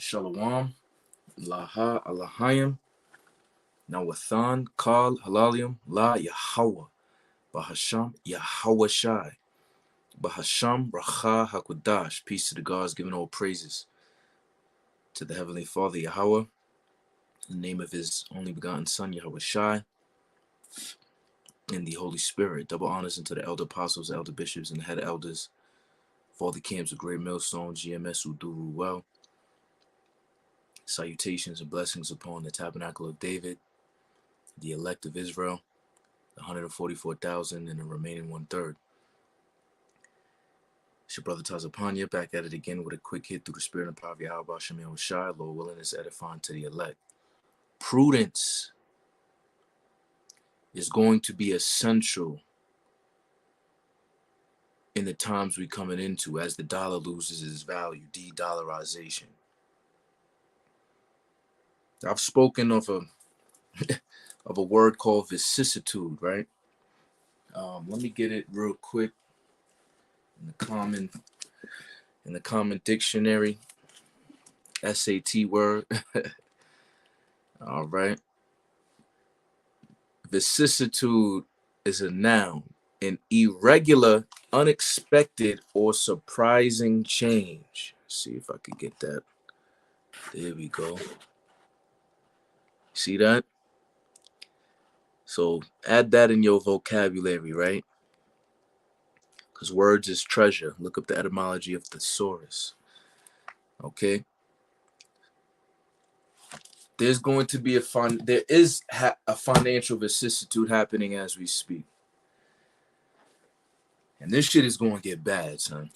Shalom, Laha Alahayim, Nawathan, Kal, Halalium, La Yahweh, Bahasham, Yahweh Shai, Bahasham, Racha Hakudash. Peace to the gods, giving all praises to the Heavenly Father, Yahweh, in the name of His only begotten Son, Yahweh Shai, and the Holy Spirit. Double honors unto the elder apostles, elder bishops, and the head elders of all the camps of Great Millstone, GMS, who do rule well. Salutations and blessings upon the tabernacle of David, the elect of Israel, the 144,000 and the remaining 1/3. It's your brother Tazapanya back at it again with a quick hit through the spirit and power of Yahweh Shem Shai, Lord willing, is edifying to the elect. Prudence is going to be essential in the times we're coming into as the dollar loses its value, de-dollarization. I've spoken of a word called vicissitude, right? Let me get it real quick in the common dictionary, SAT word. All right. Vicissitude is a noun, an irregular, unexpected, or surprising change. See if I could get that. There we go. See that? So add that in your vocabulary, right? Because words is treasure. Look up the etymology of thesaurus. Okay. There's going to be a financial vicissitude happening as we speak. And this shit is going to get bad, son.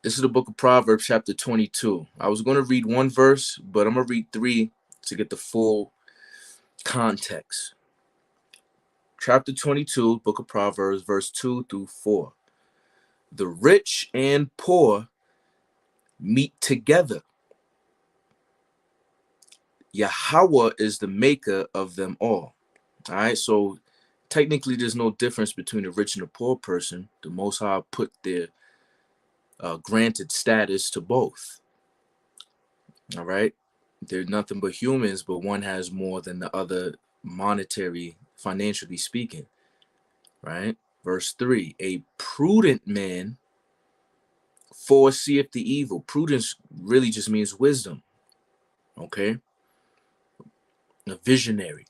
This is the book of Proverbs, chapter 22. I was going to read one verse, but I'm going to read 3 to get the full context. Chapter 22, book of Proverbs, verse 2 through 4. The rich and poor meet together. Yahweh is the maker of them all. All right, so technically there's no difference between the rich and the poor person. The Most High put their granted status to both. All right, they're nothing but humans, but one has more than the other monetary, financially speaking. Right? Verse 3, a prudent man foreseeth the evil. Prudence really just means wisdom. Okay? A visionary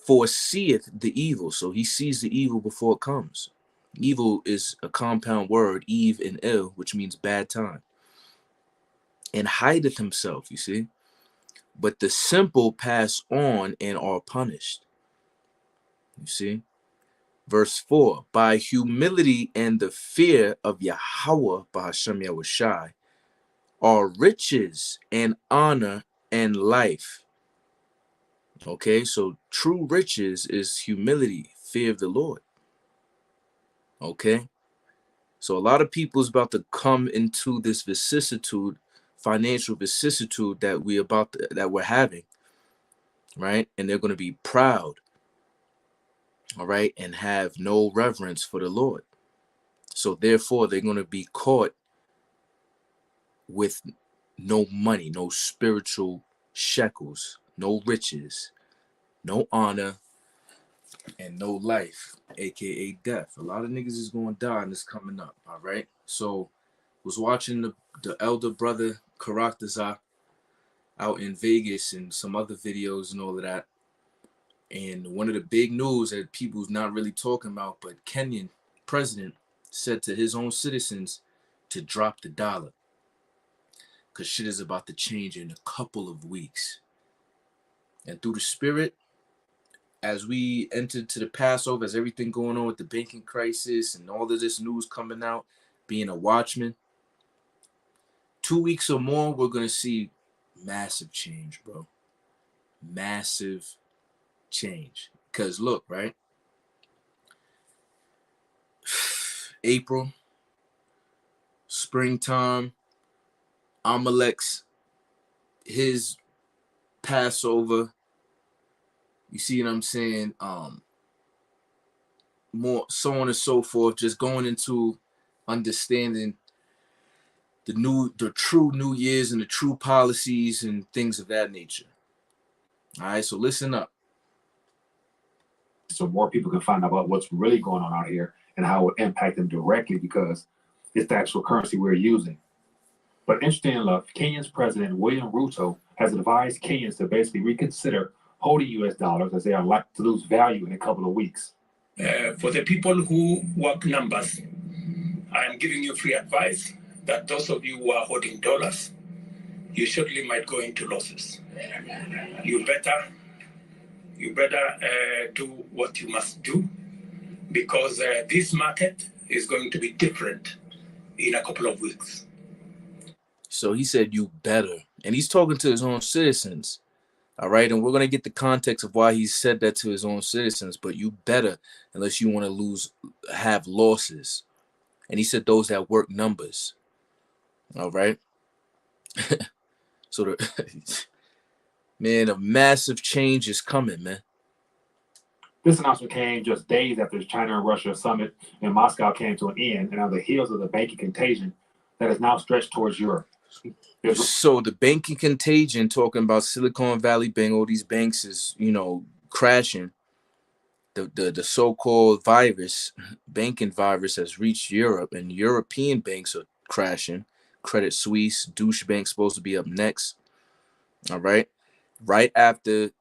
foreseeth the evil. So he sees the evil before it comes. Evil is a compound word, Eve and ill, which means bad time. And hideth himself, you see. But the simple pass on and are punished. You see. Verse 4, by humility and the fear of Yahweh, Bahashem Yahweh Shai, are riches and honor and life. Okay, so true riches is humility, fear of the Lord. Okay, so a lot of people is about to come into this vicissitude, financial vicissitude that we're having, right? And they're going to be proud, all right, and have no reverence for the Lord. So therefore, they're going to be caught with no money, no spiritual shekels, no riches, no honor, and no life, aka death. A lot of niggas is going to die and it's coming up, all right? So was watching the elder brother Karakterzak out in Vegas and some other videos and all of that. And one of the big news that people's not really talking about, but Kenyan president said to his own citizens to drop the dollar. Because shit is about to change in a couple of weeks. And through the spirit, as we enter to the Passover, as everything going on with the banking crisis and all of this news coming out, being a watchman, 2 weeks or more, we're going to see massive change, bro. Massive change. Because look, right? April, springtime, Amalek's, his Passover, you see what I'm saying? More so on and so forth, just going into understanding the true New Year's and the true policies and things of that nature. All right, so listen up. So more people can find out about what's really going on out here and how it would impact them directly because it's the actual currency we're using. But interesting enough, Kenya's President William Ruto has advised Kenyans to basically reconsider holding US dollars as they are likely to lose value in a couple of weeks. For the people who work numbers, I am giving you free advice that those of you who are holding dollars, you surely might go into losses. You better do what you must do because this market is going to be different in a couple of weeks. So he said, you better. And he's talking to his own citizens. All right. And we're going to get the context of why he said that to his own citizens. But you better, unless you want to have losses. And he said those that work numbers. All right. So, man, a massive change is coming, man. This announcement came just days after the China and Russia summit in Moscow came to an end and on the heels of the banking contagion that is now stretched towards Europe. So the banking contagion, talking about Silicon Valley Bank, all these banks is, crashing. The so-called banking virus has reached Europe, and European banks are crashing. Credit Suisse, Deutsche Bank supposed to be up next. All right. Right after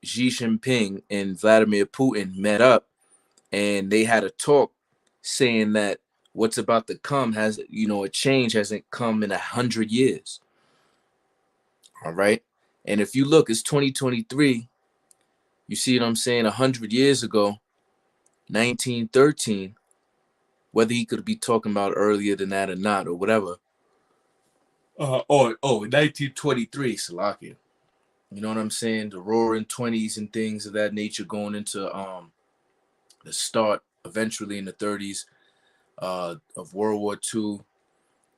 Xi Jinping and Vladimir Putin met up and they had a talk saying that what's about to come has, a change hasn't come in 100 years. All right. And if you look, it's 2023. You see what I'm saying? 100 years ago, 1913, whether he could be talking about earlier than that or not, or whatever. 1923, Salakia. You know what I'm saying? The roaring 20s and things of that nature going into the start eventually in the 30s of World War II.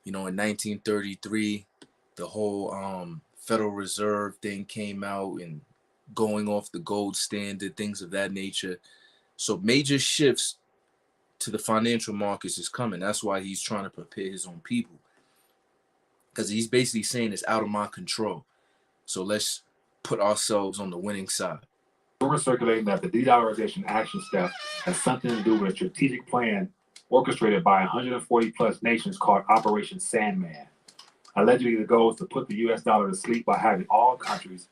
In 1933, the whole Federal Reserve thing came out and going off the gold standard, things of that nature. So major shifts to the financial markets is coming. That's why he's trying to prepare his own people. Because he's basically saying it's out of my control. So let's put ourselves on the winning side. Rumors circulating that the de-dollarization action step has something to do with a strategic plan orchestrated by 140 plus nations called Operation Sandman. Allegedly, the goal is to put the US dollar to sleep by having all countries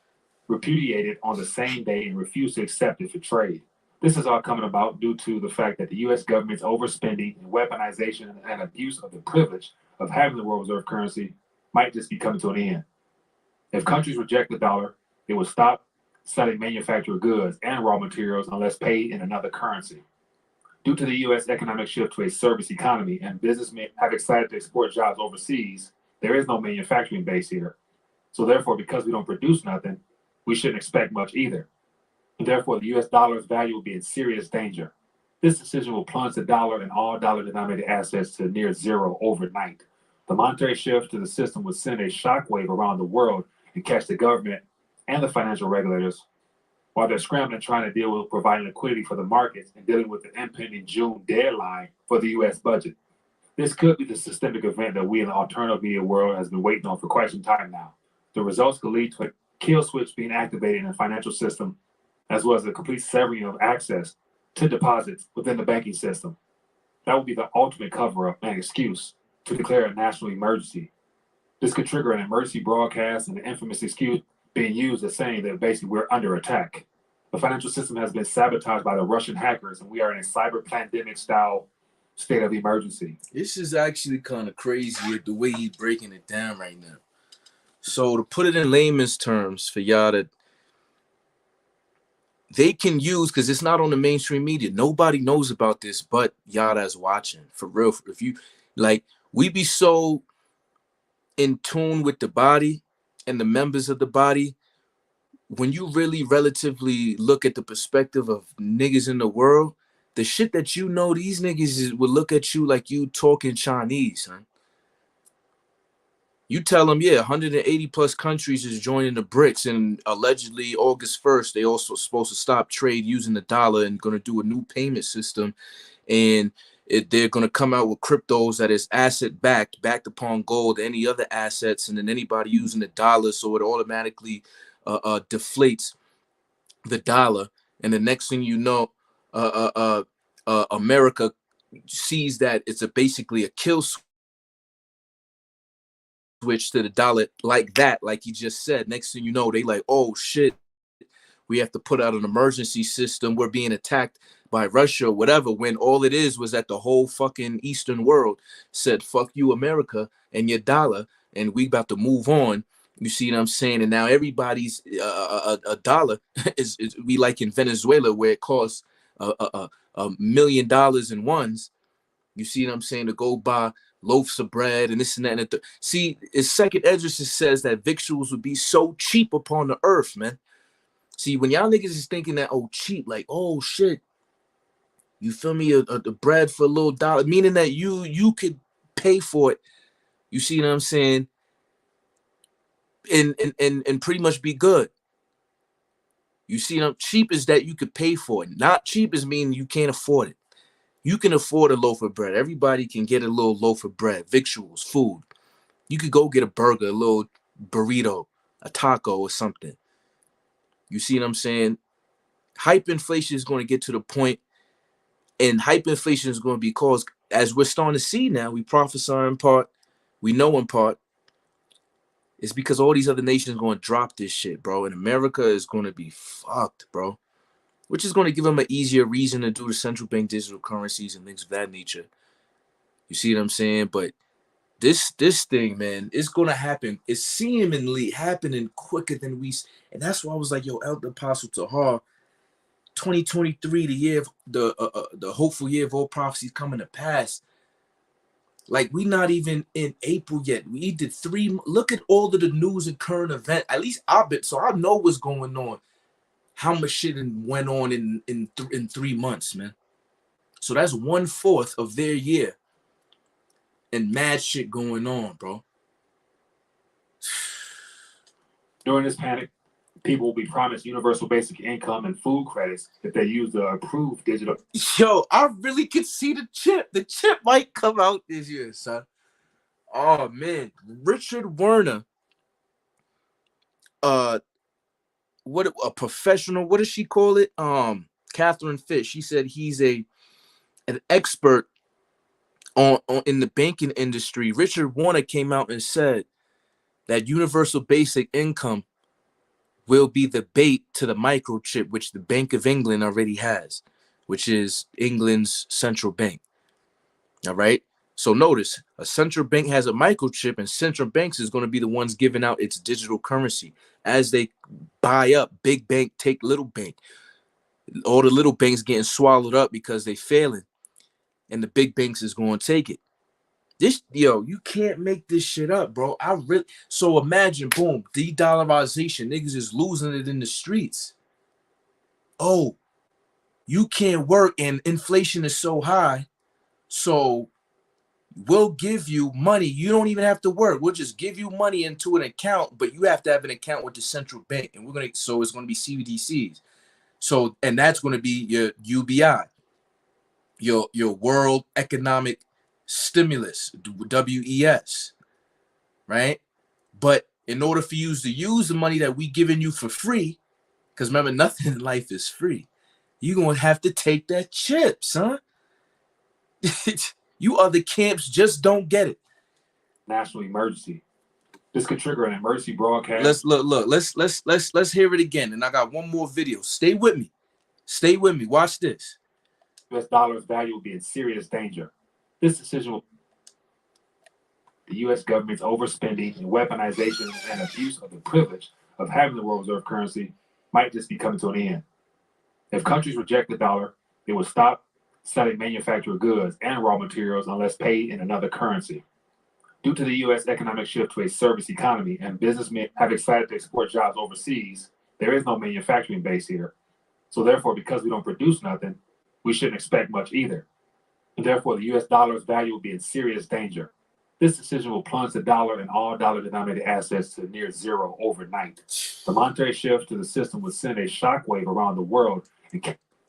repudiate it on the same day and refuse to accept it for trade. This is all coming about due to the fact that the US government's overspending and weaponization and abuse of the privilege of having the world reserve currency might just be coming to an end. If countries reject the dollar, it will stop selling manufactured goods and raw materials unless paid in another currency. Due to the U.S. economic shift to a service economy and businessmen have decided to export jobs overseas, there is no manufacturing base here. So therefore, because we don't produce nothing, we shouldn't expect much either. And therefore, the U.S. dollar's value will be in serious danger. This decision will plunge the dollar and all dollar-denominated assets to near zero overnight. The monetary shift to the system would send a shockwave around the world and catch the government and the financial regulators while they're scrambling trying to deal with providing liquidity for the markets and dealing with the impending June deadline for the U.S. budget. This could be the systemic event that we in the alternative media world has been waiting on for quite some time now. The results could lead to a kill switch being activated in the financial system, as well as a complete severing of access to deposits within the banking system. That would be the ultimate cover-up and excuse to declare a national emergency. This could trigger an emergency broadcast and the infamous excuse being used as saying that basically we're under attack. The financial system has been sabotaged by the Russian hackers and we are in a cyber pandemic style state of emergency. This is actually kind of crazy the way he's breaking it down right now. So to put it in layman's terms for y'all that they can use, because it's not on the mainstream media. Nobody knows about this but y'all that's watching. For real. If you we be so in tune with the body and the members of the body, when you really relatively look at the perspective of niggas in the world, the shit that these niggas will look at you like you talking Chinese, son. You tell them, 180 plus countries is joining the BRICS, and allegedly August 1st, they also supposed to stop trade using the dollar and going to do a new payment system. And they're going to come out with cryptos that is asset backed upon gold, any other assets, and then anybody using the dollar, so it automatically deflates the dollar. And the next thing you know, America sees that it's basically a kill switch to the dollar like that, like he just said. Next thing you know, they like, oh shit, we have to put out an emergency system. We're being attacked by Russia or whatever, when all it is was that the whole fucking Eastern world said, fuck you, America, and your dollar, and we about to move on. You see what I'm saying? And now everybody's a dollar is we like in Venezuela, where it costs $1 million in ones. You see what I'm saying? To go buy loaves of bread and this and that. And see, his second Edris says that victuals would be so cheap upon the earth, man. See, when y'all niggas is thinking that, oh, cheap, like, oh, shit, you feel me, the bread for $1, meaning that you could pay for it, you see what I'm saying, and pretty much be good. You see what I'm, cheap is that you could pay for it. Not cheap is meaning you can't afford it. You can afford a loaf of bread. Everybody can get a little loaf of bread, victuals, food. You could go get a burger, a little burrito, a taco or something. You see what I'm saying? Hyperinflation is going to get to the point, and hyperinflation is going to be caused, as we're starting to see now, we prophesy in part, we know in part, it's because all these other nations are going to drop this shit, bro, and America is going to be fucked, bro, which is going to give them an easier reason to do the central bank digital currencies and things of that nature. You see what I'm saying? But this thing, man, it's going to happen. It's seemingly happening quicker than we, and that's why I was like, yo, Elder Apostle Tahar, 2023, the year of the hopeful year of all prophecies coming to pass. Like, we not even in April yet. We did 3. Look at all of the news and current event. At least I've been, so I know what's going on. How much shit went on in 3 months, man. So that's 1/4 of their year, and mad shit going on, bro. During this panic, people will be promised universal basic income and food credits if they use the approved digital. Yo, I really could see the chip. The chip might come out this year, son. Oh man, Richard Werner, what a professional. What does she call it? Catherine Fitch. She said he's an expert on in the banking industry. Richard Werner came out and said that universal basic income will be the bait to the microchip, which the Bank of England already has, which is England's central bank. All right. So notice, a central bank has a microchip, and central banks is going to be the ones giving out its digital currency as they buy up big bank, take little bank. All the little banks getting swallowed up because they failing, and the big banks is going to take it. This, yo, you can't make this shit up, bro. So imagine, boom, de-dollarization. Niggas is losing it in the streets. Oh, you can't work and inflation is so high, so we'll give you money. You don't even have to work. We'll just give you money into an account, but you have to have an account with the central bank, and so it's going to be CBDCs. So, and that's going to be your UBI, your World Economic Stimulus, WES, right? But in order for you to use the money that we giving you for free, because remember, nothing in life is free, you're going to have to take that chip, son. You other camps just don't get it. National emergency. This could trigger an emergency broadcast. Let's hear it again. And I got one more video. Stay with me. Stay with me. Watch this. U.S. dollar's value will be in serious danger. This decision will. The U.S. government's overspending and weaponization and abuse of the privilege of having the world reserve currency might just be coming to an end. If countries reject the dollar, they will stop selling manufactured goods and raw materials unless paid in another currency. Due to the U.S. economic shift to a service economy and businessmen have decided to export jobs overseas, there is no manufacturing base here. So therefore, because we don't produce nothing, we shouldn't expect much either. And therefore, the U.S. dollar's value will be in serious danger. This decision will plunge the dollar and all dollar-denominated assets to near zero overnight. The monetary shift to the system would send a shockwave around the world.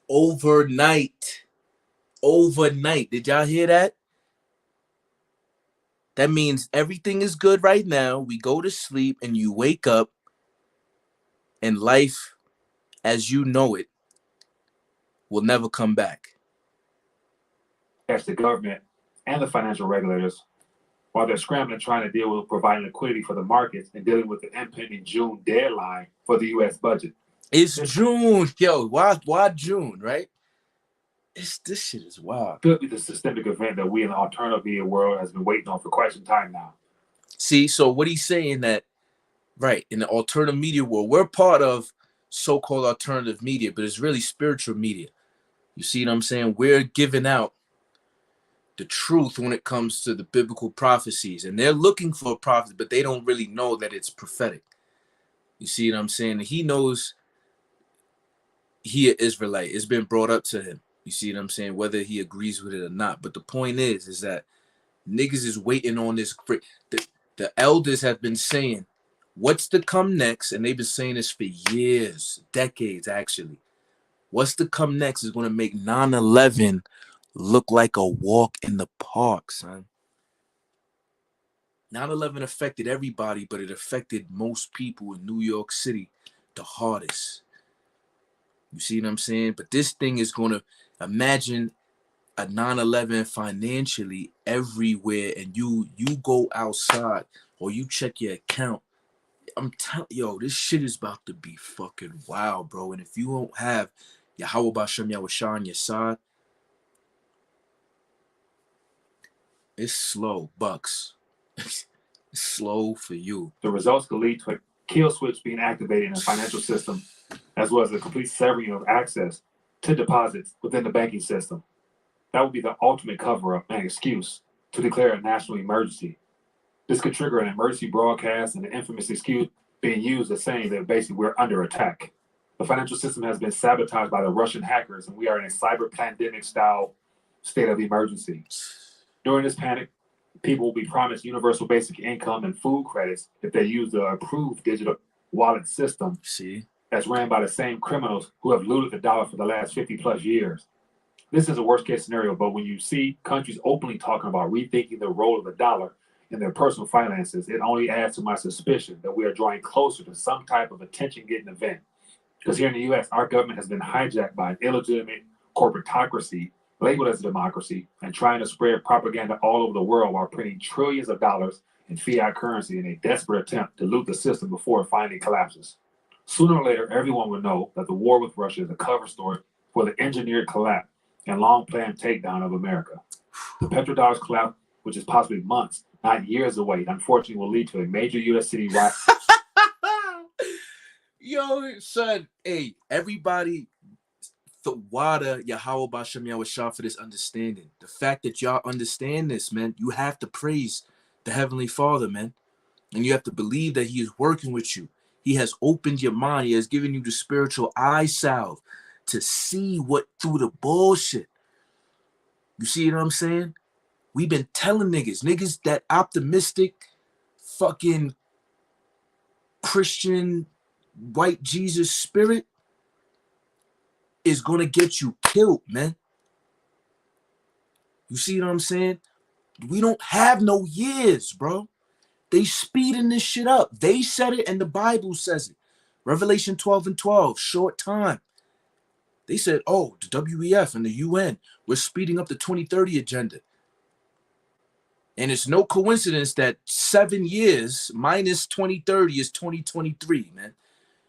Overnight. overnight. Did y'all hear that? That means everything is good right now. We go to sleep and you wake up and life as you know it will never come back. Catch the government and the financial regulators while they're scrambling trying to deal with providing liquidity for the markets and dealing with the impending June deadline for the U.S. budget. It's June. Yo, why June, right? This shit is wild. Could be the systemic event that we in the alternative media world has been waiting on for quite some time now. See, so what he's saying that, right, in the alternative media world, we're part of so-called alternative media, but it's really spiritual media. You see what I'm saying? We're giving out the truth when it comes to the biblical prophecies, and they're looking for a prophet, but they don't really know that it's prophetic. You see what I'm saying? He knows he an Israelite. It's been brought up to him. You see what I'm saying? Whether he agrees with it or not. But the point is that niggas is waiting on this. The elders have been saying, what's to come next? And they've been saying this for years, decades, actually. What's to come next is going to make 9/11 look like a walk in the park, son. 9/11 affected everybody, but it affected most people in New York City the hardest. You see what I'm saying? But this thing is going to, imagine a 9/11 financially everywhere, and you go outside or you check your account. I'm telling yo, this shit is about to be fucking wild, bro. And if you don't have Yahweh Bashem Yahushua on your side, it's slow, Bucks. It's slow for you. The results could lead to a kill switch being activated in the financial system, as well as a complete severing of access to deposits within the banking system. That would be the ultimate cover-up and excuse to declare a national emergency. This could trigger an emergency broadcast and the infamous excuse being used as saying that basically we're under attack. The financial system has been sabotaged by the Russian hackers, and we are in a cyber pandemic style state of emergency. During this panic, people will be promised universal basic income and food credits if they use the approved digital wallet system that's ran by the same criminals who have looted the dollar for the last 50 plus years. This is a worst case scenario, but when you see countries openly talking about rethinking the role of the dollar in their personal finances, it only adds to my suspicion that we are drawing closer to some type of attention-getting event. Because here in the U.S., our government has been hijacked by an illegitimate corporatocracy labeled as a democracy and trying to spread propaganda all over the world while printing trillions of dollars in fiat currency in a desperate attempt to loot the system before it finally collapses. Sooner or later, everyone will know that the war with Russia is a cover story for the engineered collapse and long-planned takedown of America. The petrodollar's collapse, which is possibly months, not years away, unfortunately will lead to a major U.S. city riot. Yo, son, hey, everybody, the water, Yahweh Bashem Yahushua for this understanding. The fact that y'all understand this, man, you have to praise the Heavenly Father, man. And you have to believe that He is working with you. He has opened your mind. He has given you the spiritual eye salve to see what through the bullshit. You see what I'm saying? We've been telling niggas that optimistic fucking Christian white Jesus spirit is going to get you killed, man. You see what I'm saying? We don't have no years, bro. They speeding this shit up. They said it and the Bible says it. Revelation 12:12, short time. They said, oh, the WEF and the UN, we're speeding up the 2030 agenda. And it's no coincidence that 7 years minus 2030 is 2023, man.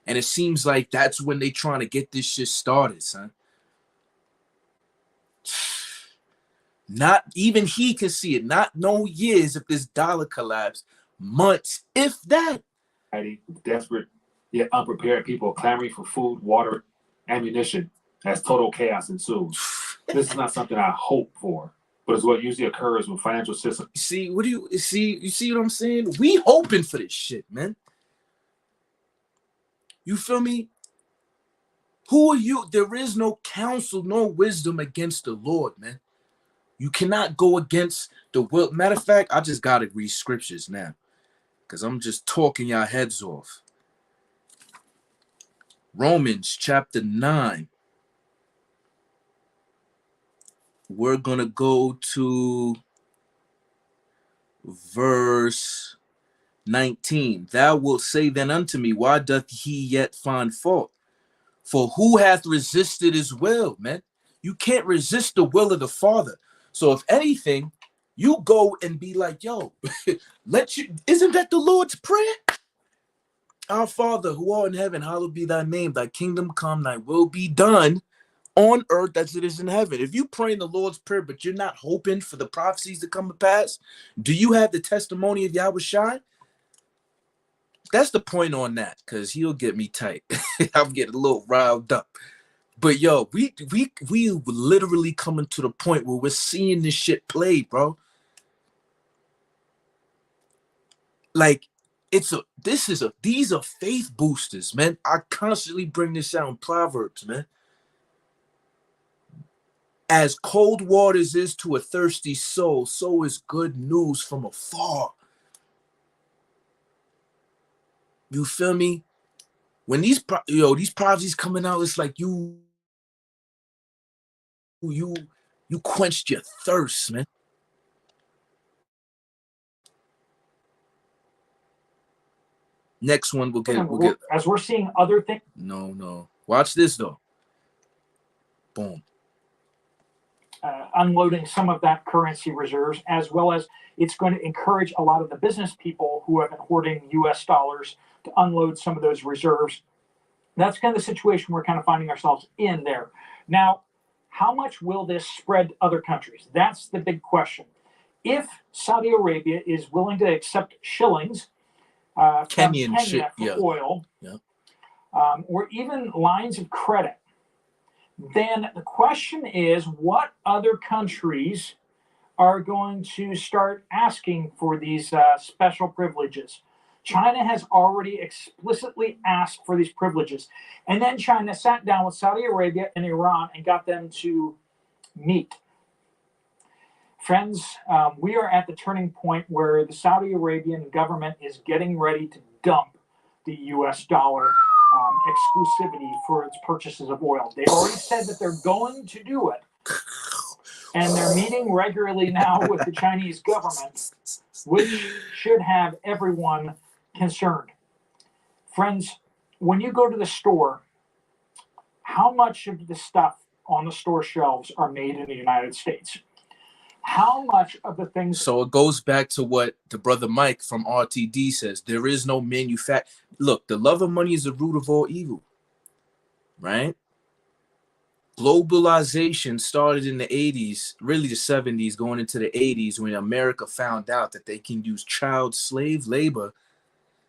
And it seems like that's when they trying to get this shit started, son. Not even he can see it. Not no years if this dollar collapse. Months, if that. Desperate yet unprepared people clamoring for food, water, ammunition as total chaos ensues. This is not something I hope for, but it's what usually occurs when financial systems. See, what do you see? You see what I'm saying? We hoping for this shit, man. You feel me? Who are you? There is no counsel, no wisdom against the Lord, man. You cannot go against the will. Matter of fact, I just gotta read scriptures now, because I'm just talking y'all heads off. Romans chapter 9. we're going to go to verse 19. Thou wilt say then unto me, why doth he yet find fault? For who hath resisted his will, man? You can't resist the will of the Father. So if anything, you go and be like, yo, isn't that the Lord's Prayer? Our Father who art in heaven, hallowed be thy name. Thy kingdom come, thy will be done on earth as it is in heaven. If you pray in the Lord's Prayer, but you're not hoping for the prophecies to come to pass, do you have the testimony of Yahweh Shai? That's the point on that, because he'll get me tight. I'm getting a little riled up. But yo, we literally coming to the point where we're seeing this shit played, bro. Like, these are faith boosters, man. I constantly bring this out in Proverbs, man. As cold waters is to a thirsty soul, so is good news from afar. You feel me? When these prophecies coming out, it's like you quenched your thirst, man. Next one we'll get as we're seeing other things. No. Watch this though. Boom. Unloading some of that currency reserves, as well as it's going to encourage a lot of the business people who have been hoarding US dollars to unload some of those reserves. That's kind of the situation we're kind of finding ourselves in there. Now, how much will this spread to other countries? That's the big question. If Saudi Arabia is willing to accept shillings from Kenya for oil, or even lines of credit, then the question is, what other countries are going to start asking for these special privileges? China has already explicitly asked for these privileges. And then China sat down with Saudi Arabia and Iran and got them to meet. Friends, we are at the turning point where the Saudi Arabian government is getting ready to dump the US dollar exclusivity for its purchases of oil. They've already said that they're going to do it. And they're meeting regularly now with the Chinese government, which should have everyone concerned. Friends, when you go to the store, how much of the stuff on the store shelves are made in the United States? How much of the things... So it goes back to what the brother Mike from RTD says. There is no manufacture. Look, the love of money is the root of all evil, right? Globalization started in the 80s, really the 70s, going into the 80s, when America found out that they can use child slave labor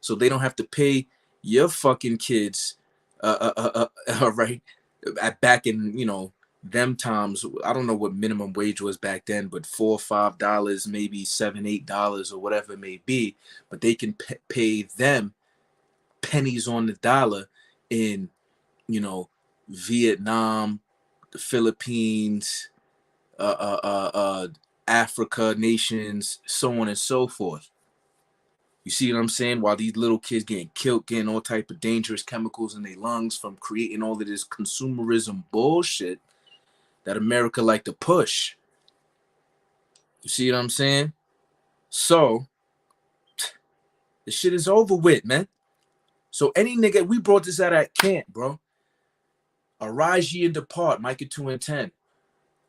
so they don't have to pay your fucking kids, right? Back in, them times, I don't know what minimum wage was back then, but $4 or $5, maybe $7, $8 or whatever it may be, but they can pay them pennies on the dollar in, Vietnam, the Philippines, Africa nations, so on and so forth. You see what I'm saying? While these little kids getting killed, getting all type of dangerous chemicals in their lungs from creating all of this consumerism bullshit that America like to push. You see what I'm saying? So, the shit is over with, man. So any nigga, we brought this out at camp, bro. Arise ye and depart, Micah 2:10.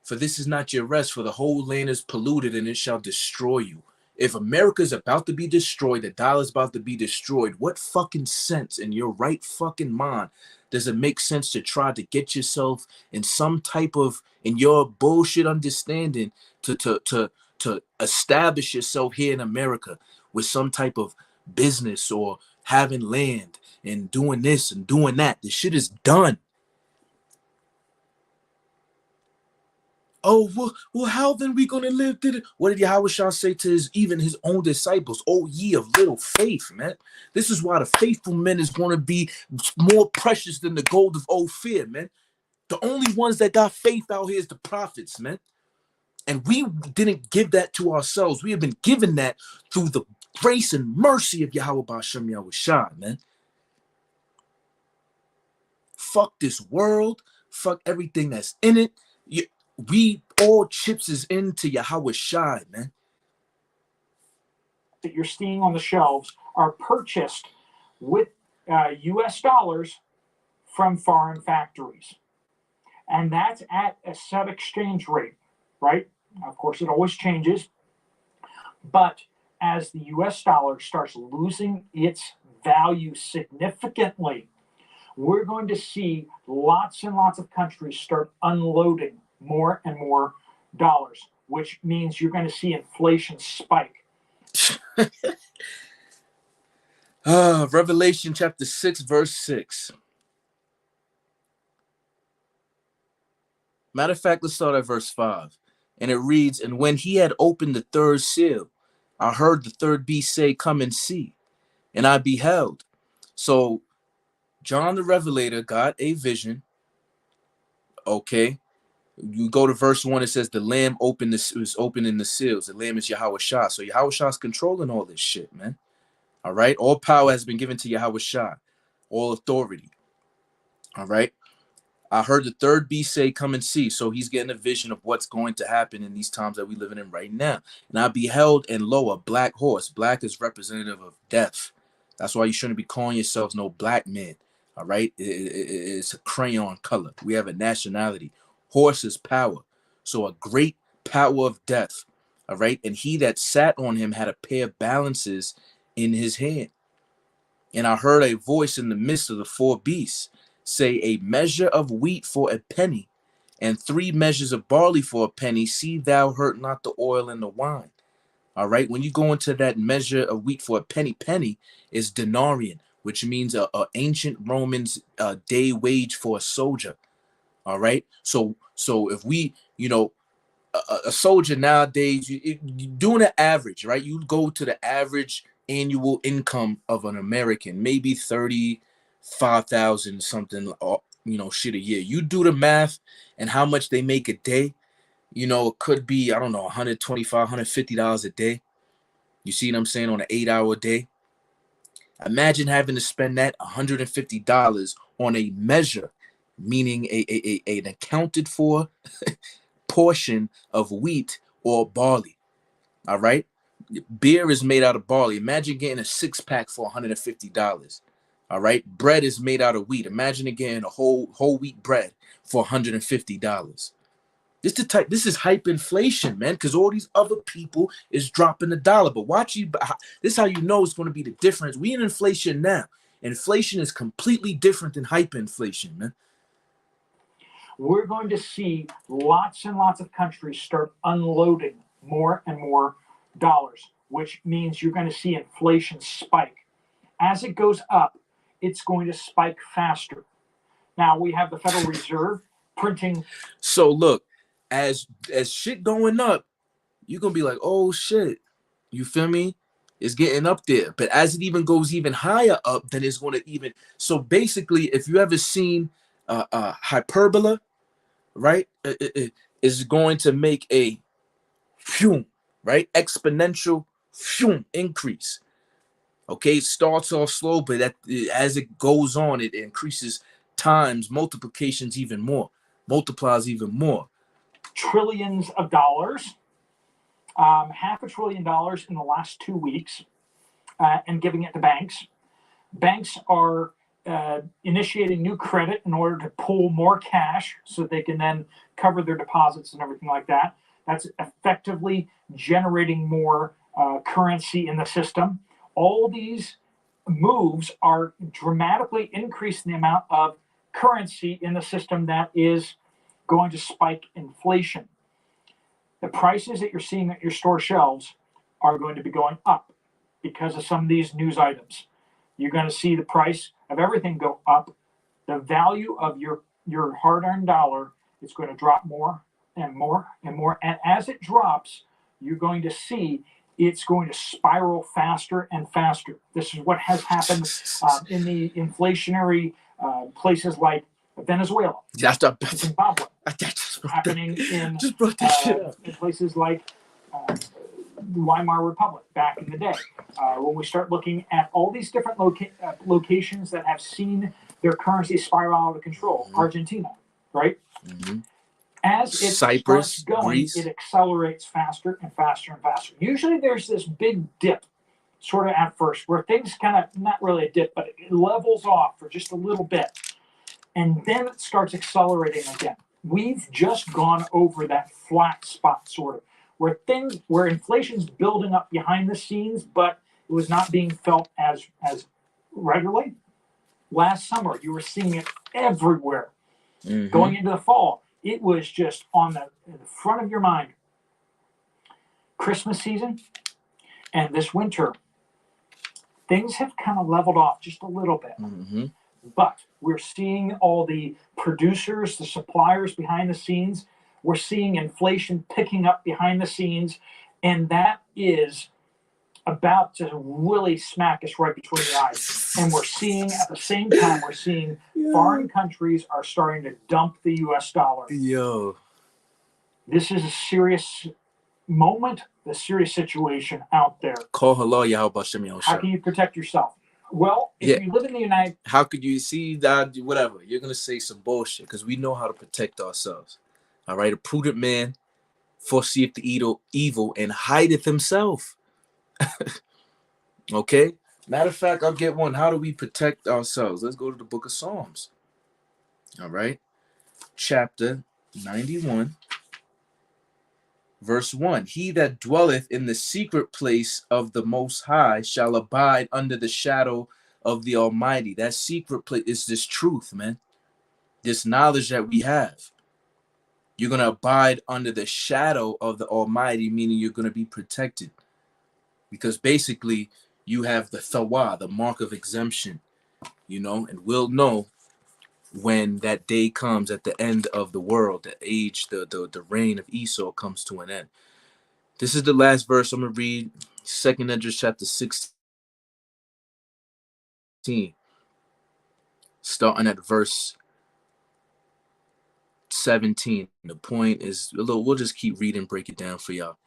For this is not your rest, for the whole land is polluted and it shall destroy you. If America is about to be destroyed, the dollar is about to be destroyed, what fucking sense in your right fucking mind does it make sense to try to get yourself in some type of, in your bullshit understanding, to establish yourself here in America with some type of business or having land and doing this and doing that? The shit is done. Oh, well, how then we gonna live? What did Yahweh Shah say to even his own disciples? Oh, ye of little faith, man. This is why the faithful men is going to be more precious than the gold of Ophir, man. The only ones that got faith out here is the prophets, man. And we didn't give that to ourselves. We have been given that through the grace and mercy of Yahweh Ba'ashem Yahweh Shah, man. Fuck this world. Fuck everything that's in it. all chips is into Yahweh Shai, man. That you're seeing on the shelves are purchased with US dollars from foreign factories. And that's at a set exchange rate, right? Of course, it always changes. But as the US dollar starts losing its value significantly, we're going to see lots and lots of countries start unloading more and more dollars, which means you're going to see inflation spike. Revelation chapter 6, verse 6. Matter of fact, let's start at verse 5. And it reads, and when he had opened the third seal, I heard the third beast say, come and see. And I beheld. So John the Revelator got a vision. Okay. You go to verse 1, it says the Lamb was opening the seals. The Lamb is Yahweh Shah. So Yahweh Shah's controlling all this shit, man. All right. All power has been given to Yahweh Shah. All authority. All right. I heard the third beast say, come and see. So he's getting a vision of what's going to happen in these times that we're living in right now. And I beheld, and lo, a black horse. Black is representative of death. That's why you shouldn't be calling yourselves no black man. All right. It's a crayon color. We have a nationality. Horse is power. So a great power of death. All right. And he that sat on him had a pair of balances in his hand. And I heard a voice in the midst of the four beasts say, a measure of wheat for a penny, and 3 measures of barley for a penny. See thou hurt not the oil and the wine. All right. When you go into that measure of wheat for a penny, penny is denarian, which means a ancient Romans day wage for a soldier. All right. So if we, a soldier nowadays, you doing an average, right? You go to the average annual income of an American, maybe 35,000 something, shit a year. You do the math and how much they make a day. It could be, I don't know, $125, $150 a day. You see what I'm saying? On an 8-hour day. Imagine having to spend that $150 on a measure, meaning an accounted for portion of wheat or barley. All right. Beer is made out of barley. Imagine getting a 6-pack for $150. All right. Bread is made out of wheat. Imagine getting a whole wheat bread for $150. This is hyperinflation, man, because all these other people is dropping the dollar. But this is how you know it's going to be the difference. We in inflation now. Inflation is completely different than hyperinflation, man. We're going to see lots and lots of countries start unloading more and more dollars, which means you're going to see inflation spike. As it goes up, it's going to spike faster. Now we have the Federal Reserve printing. So look, as shit going up, you're going to be like, oh shit, you feel me? It's getting up there. But as it even goes even higher up, then it's going to even. So basically, if you ever seen hyperbola, right, it is going to make a right, exponential increase. Okay, it starts off slow, but as it goes on, it increases times, multiplications even more, multiplies even more. Trillions of dollars, $500 billion in the last 2 weeks, and giving it to banks. Banks are initiating new credit in order to pull more cash so they can then cover their deposits and everything like that. That's effectively generating more currency in the system. All these moves are dramatically increasing the amount of currency in the system that is going to spike inflation. The prices that you're seeing at your store shelves are going to be going up because of some of these news items. You're going to see the price of everything go up. The value of your hard-earned dollar is going to drop more and more and more. And as it drops, you're going to see it's going to spiral faster and faster. This is what has happened in the inflationary places like Venezuela, Zimbabwe, happening in places like the Weimar Republic back in the day. When we start looking at all these different locations that have seen their currency spiral out of control, Argentina, right? As it starts Cyprus, going, Greece. it accelerates faster and faster and faster. Usually there's this big dip sort of at first where things kind of, not really a dip, but it levels off for just a little bit. And then it starts accelerating again. We've just gone over that flat spot sort of where inflation's building up behind the scenes, but it was not being felt as regularly. Last summer, you were seeing it everywhere. Mhm. Going into the fall, it was just on the front of your mind. Christmas season and this winter, things have kind of leveled off just a little bit. Mhm. But we're seeing all the producers, the suppliers behind the scenes. We're seeing inflation picking up behind the scenes. And that is about to really smack us right between the eyes. And we're seeing, at the same time, we're seeing foreign countries are starting to dump the US dollar. Yo. This is a serious moment, a serious situation out there. Call hello, Yahweh Shem How can you protect yourself? Well, if Yeah. you live in the United How could you see that? Whatever. You're going to say some bullshit because we know how to protect ourselves. All right. A prudent man foreseeth the evil and hideth himself. Okay. Matter of fact, I'll get one. How do we protect ourselves? Let's go to the book of Psalms. All right. Chapter 91. Verse 1. He that dwelleth in the secret place of the Most High shall abide under the shadow of the Almighty. That secret place is this truth, man. This knowledge that we have. You're going to abide under the shadow of the Almighty, meaning you're going to be protected. Because basically, you have the thawa, the mark of exemption, and we'll know when that day comes at the end of the world, the age, the reign of Esau comes to an end. This is the last verse I'm going to read, 2nd Esdras chapter 16, starting at verse 17. The point is, we'll just keep reading, break it down for y'all.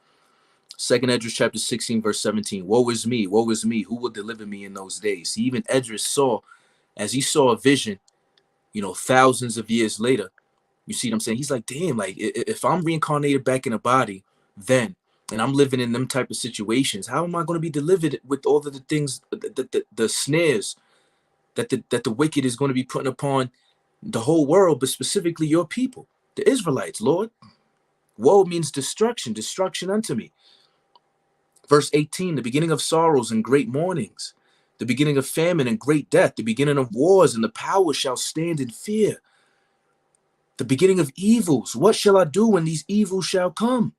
2nd Esdras chapter 16, verse 17. Woe is me, who will deliver me in those days? See, even Esdras saw, as he saw a vision, thousands of years later, you see what I'm saying? He's like, damn, like if I'm reincarnated back in a body then, and I'm living in them type of situations, how am I going to be delivered with all of the things, the snares that the wicked is going to be putting upon the whole world, but specifically your people, the Israelites, Lord? Woe means destruction unto me. Verse 18, the beginning of sorrows and great mournings, the beginning of famine and great death, the beginning of wars, and the power shall stand in fear. The beginning of evils, what shall I do when these evils shall come?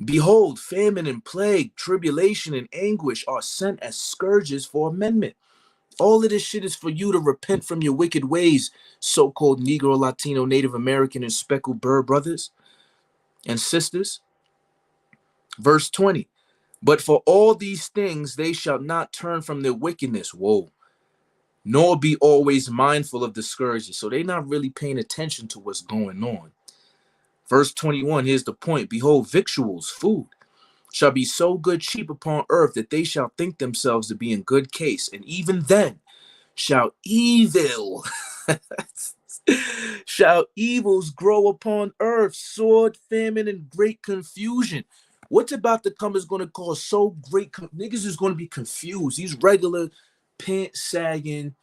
Behold, famine and plague, tribulation and anguish are sent as scourges for amendment. All of this shit is for you to repent from your wicked ways, so-called Negro, Latino, Native American, and speckled bird brothers and sisters. Verse 20, but for all these things they shall not turn from their wickedness, woe, nor be always mindful of the scourges. So they're not really paying attention to what's going on. Verse 21, here's the point. Behold, victuals, food, shall be so good cheap upon earth that they shall think themselves to be in good case. And even then shall evil, shall evils grow upon earth, sword, famine, and great confusion. What's about to come is going to cause so great, niggas is going to be confused. These regular pants sagging,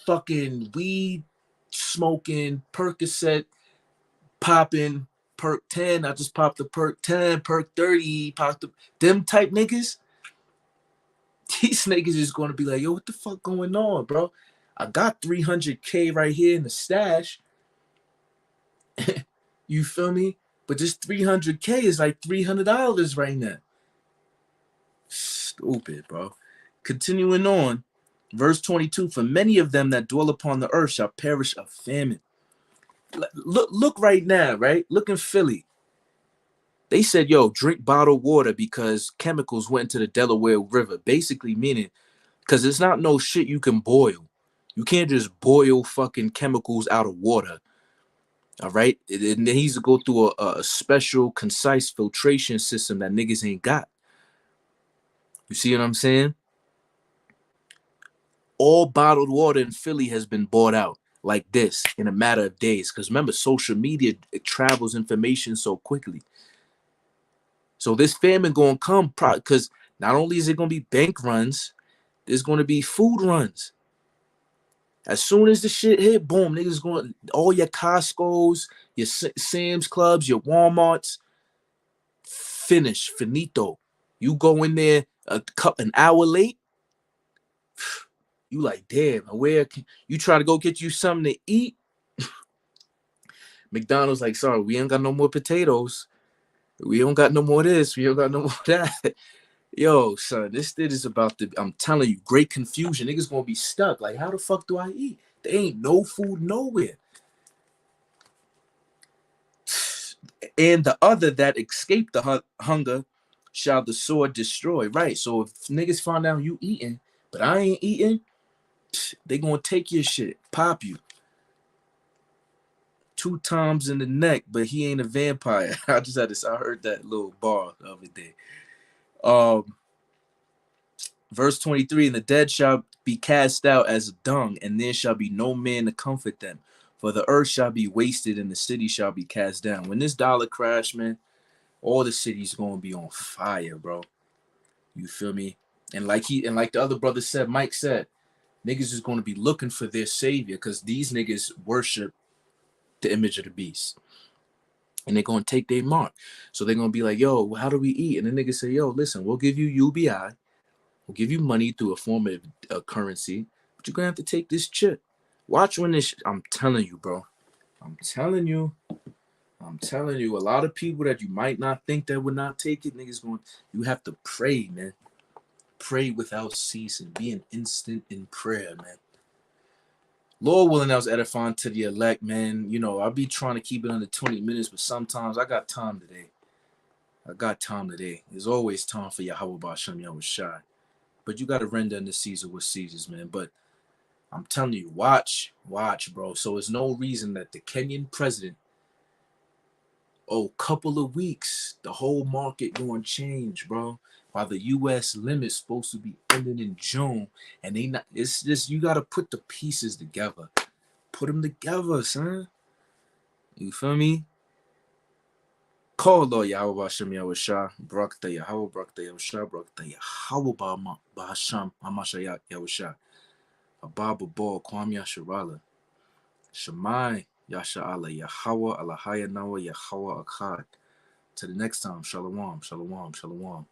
fucking weed smoking, Percocet popping, perk 10. I just popped the perk 10, perk 30, popped them type niggas. These niggas is going to be like, yo, what the fuck going on, bro? I got 300K right here in the stash. You feel me? But this 300K is like $300 right now. Stupid, bro. Continuing on, verse 22, for many of them that dwell upon the earth shall perish of famine. Look right now, right? Look in Philly. They said, yo, drink bottled water because chemicals went into the Delaware River. Basically meaning, because it's not no shit you can boil. You can't just boil fucking chemicals out of water. All right? It needs to go through a special, concise filtration system that niggas ain't got. You see what I'm saying? All bottled water in Philly has been bought out. like this in a matter of days. Because remember, social media, it travels information so quickly. So this famine gonna come because not only is it gonna be bank runs, there's gonna be food runs. As soon as the shit hit, boom, niggas going, all your Costco's, your Sam's Clubs, your Walmarts, finish, finito. You go in there an hour late, you like, damn, where can you try to go get you something to eat? McDonald's like, sorry, we ain't got no more potatoes. We don't got no more this. We don't got no more that. Yo, son, this shit is about to, I'm telling you, great confusion. Niggas gonna be stuck. Like, how the fuck do I eat? There ain't no food nowhere. And the other that escaped the hunger shall the sword destroy. Right. So if niggas find out you eating, but I ain't eating, they gonna take your shit, pop you 2 times in the neck, but he ain't a vampire. I just had this. I heard that little bar the other day. Verse 23, and the dead shall be cast out as dung, and there shall be no man to comfort them. For the earth shall be wasted, and the city shall be cast down. When this dollar crash, man, all the cities gonna be on fire, bro. You feel me? And like the other brother said, Mike said, niggas is gonna be looking for their savior because these niggas worship the image of the beast. And they're gonna take their mark. So they're gonna be like, yo, how do we eat? And the niggas say, yo, listen, we'll give you UBI. We'll give you money through a form of a currency, but you're gonna have to take this chip. Watch when this. I'm telling you, bro. I'm telling you. A lot of people that you might not think that would not take it, niggas going. You have to pray, man. Pray without ceasing. Be an instant in prayer, man. Lord willing, I was edifying to the elect, man. You know, I'll be trying to keep it under 20 minutes, but sometimes I got time today. There's always time for Yahweh Ba'Shem Yahweh Shai. But you got to render unto Caesar what Caesar's, man. But I'm telling you, watch, bro. So there's no reason that the Kenyan president, couple of weeks, the whole market going to change, bro. While the U.S. limit's supposed to be ending in June, and they not. It's just you got to put the pieces together. Put them together, son. You feel me? Call Lord Yahweh Hashem Yahweh Shah, Brakta Yahweh, Brakta Yahweh Shah, Brakta Yahweh Bahasham, Hamasha Yahweh Shah. Ababa Ball, Kwam Yasharala, Shemai, Yasha Allah, Yahweh, Alahaya Nawa, Yahweh Akkad. To the next time, Shalom, Shalom, Shalom.